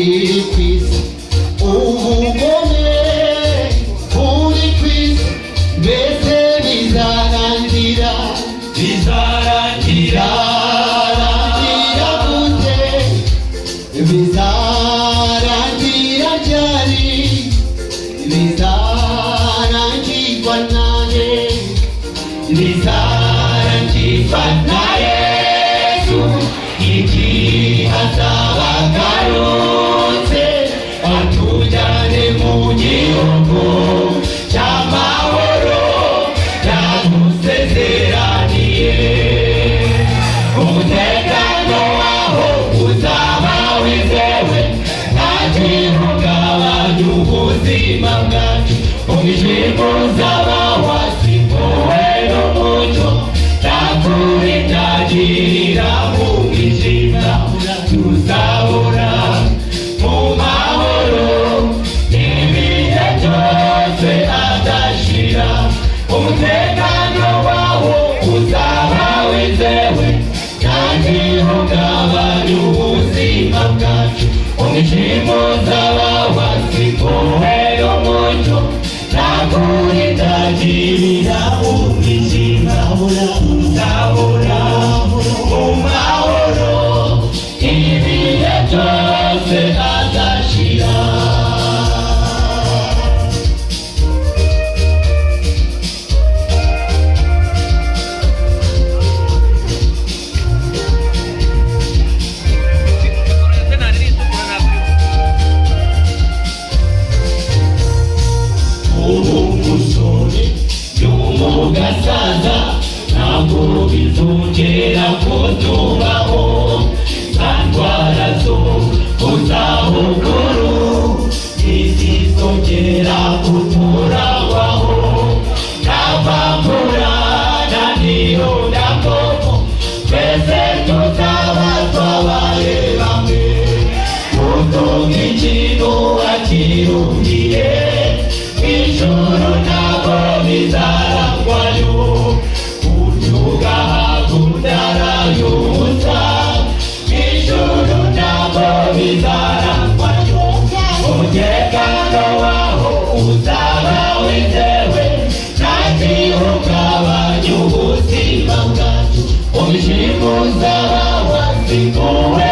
kwisi ubugome buri kwisi mbese bizarangira gute bizarangira ryari bizarangirwa nande bizarangirwa na Yesu igihe azaba agarutse atujyane mu gihugu cy'amahoro yadusezeraniye. Umutekano waho uzaba wizewe nta gihungabanya ubuzima bwacu. Umwijima uzaba wasimbuwe n'umucyo ntakuritagirira mu mwijima. Tuzahora mu mahoro n'ibihe byose adashira. Umutekano wawo uzaba wizewe nta gihungabanya ubuzima bwacu. Umwijima uzaba wasimbuwe n'umucyo ntakuritagirira mu mwijima. Tuzahora mu mahoro ibihe byose adashira. Umusore n'umugasaza ntabwo bizongera kutubaho. Za ndwara zo kuzabukuru ntizizongera kuturangwaho. Nta vangura nta n'ihondakoko twese tuzaba twabaye bamwe. Utunga ikintu wakirungiye ijuru ntabwo bizarangwayo. Unyuga hakundara y'ubusa ijuru ntabwo bizarangwayo. Umutekano waho uzaba wizewe nta gihungabanya ubuzima bwacu. Umwijima uzaba wasimbuwe